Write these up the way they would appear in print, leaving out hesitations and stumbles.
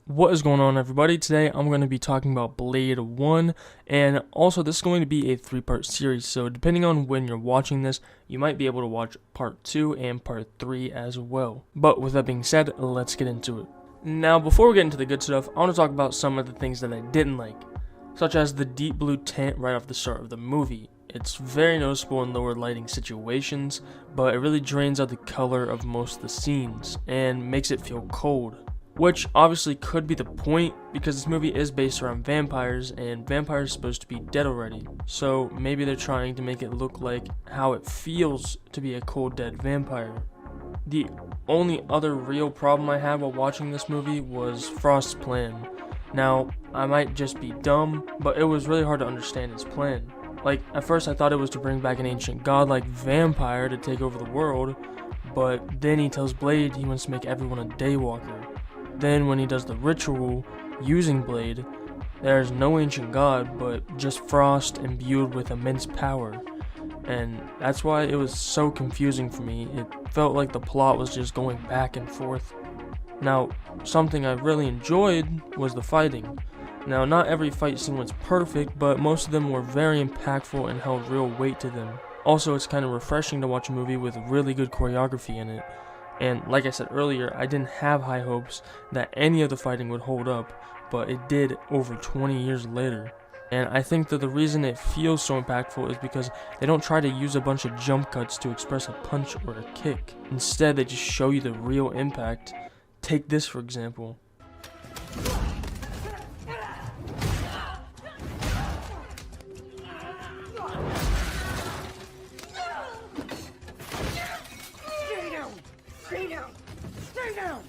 What is going on, everybody? Today I'm going to be talking about Blade 1, and also this is going to be a 3-part series, so depending on when you're watching this, you might be able to watch part 2 and part 3 as well. But with that being said, let's get into it. Now, before we get into the good stuff, I want to talk about some of the things that I didn't like, such as the deep blue tint right off the start of the movie. It's very noticeable in lower lighting situations, but it really drains out the color of most of the scenes, and makes it feel cold. Which obviously could be the point, because this movie is based around vampires, and vampires are supposed to be dead already. So maybe they're trying to make it look like how it feels to be a cold dead vampire. The only other real problem I had while watching this movie was Frost's plan. Now, I might just be dumb, but it was really hard to understand his plan. Like, at first I thought it was to bring back an ancient godlike vampire to take over the world, but then he tells Blade he wants to make everyone a daywalker. Then when he does the ritual using Blade, there's no ancient god, but just Frost imbued with immense power. And that's why it was so confusing for me. It felt like the plot was just going back and forth. Now, something I really enjoyed was the fighting. Now, not every fight scene was perfect, but most of them were very impactful and held real weight to them. Also, it's kind of refreshing to watch a movie with really good choreography in it. And like I said earlier, I didn't have high hopes that any of the fighting would hold up, but it did over 20 years later. And I think that the reason it feels so impactful is because they don't try to use a bunch of jump cuts to express a punch or a kick. Instead, they just show you the real impact. Take this for example. Stay down! Stay down!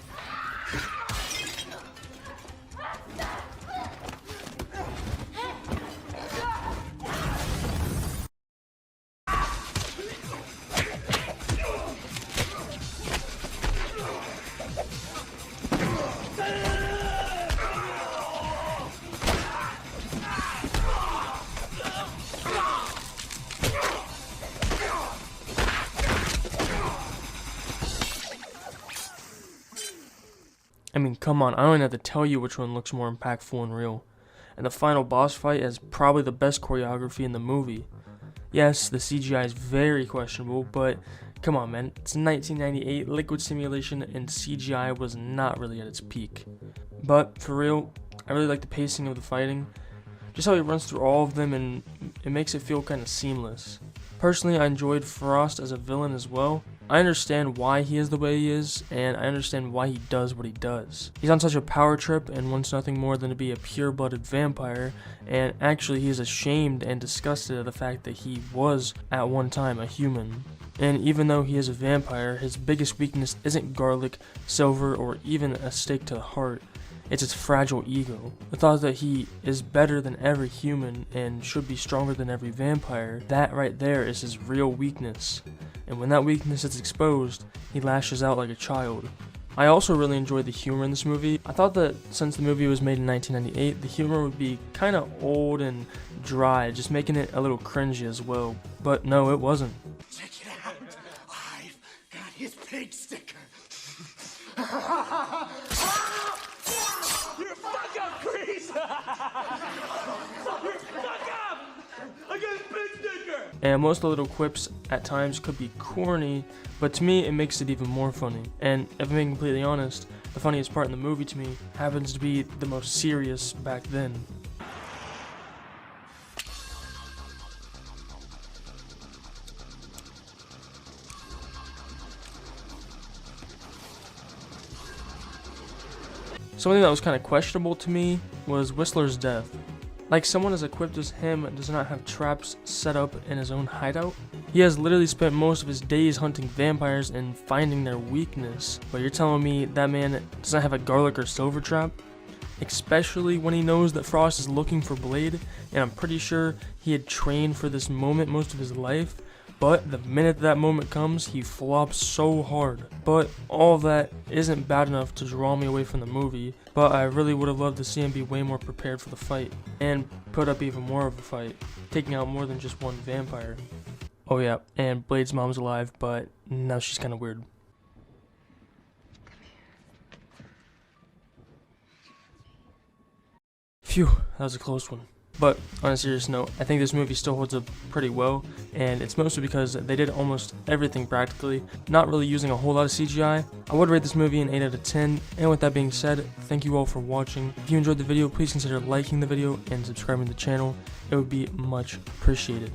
I mean, come on, I don't even have to tell you which one looks more impactful and real. And the final boss fight has probably the best choreography in the movie. Yes, the CGI is very questionable, but come on, man. It's 1998, liquid simulation and CGI was not really at its peak. But for real, I really like the pacing of the fighting. Just how he runs through all of them, and it makes it feel kind of seamless. Personally, I enjoyed Frost as a villain as well. I understand why he is the way he is, and I understand why he does what he does. He's on such a power trip and wants nothing more than to be a pure-blooded vampire, and actually he is ashamed and disgusted at the fact that he was, at one time, a human. And even though he is a vampire, his biggest weakness isn't garlic, silver, or even a stake to the heart. It's his fragile ego. The thought that he is better than every human and should be stronger than every vampire, that right there is his real weakness. And when that weakness is exposed, he lashes out like a child. I also really enjoyed the humor in this movie. I thought that since the movie was made in 1998, the humor would be kind of old and dry, just making it a little cringy as well. But no, it wasn't. Check it out! I've got his pig sticker! You're fuck up, Grease! You're fuck up! I got his pig sticker! And most of the little quips at times could be corny, but to me it makes it even more funny. And if I'm being completely honest, the funniest part in the movie to me happens to be the most serious back then. Something that was kind of questionable to me was Whistler's death. Like, someone as equipped as him does not have traps set up in his own hideout. He has literally spent most of his days hunting vampires and finding their weakness. But you're telling me that man doesn't have a garlic or silver trap? Especially when he knows that Frost is looking for Blade, and I'm pretty sure he had trained for this moment most of his life. But the minute that moment comes, he flops so hard. But all that isn't bad enough to draw me away from the movie, but I really would have loved to see him be way more prepared for the fight, and put up even more of a fight, taking out more than just one vampire. Oh yeah, and Blade's mom's alive, but now she's kinda weird. Phew, that was a close one. But on a serious note, I think this movie still holds up pretty well, and it's mostly because they did almost everything practically, not really using a whole lot of CGI. I would rate this movie an 8 out of 10, and with that being said, thank you all for watching. If you enjoyed the video, please consider liking the video and subscribing to the channel. It would be much appreciated.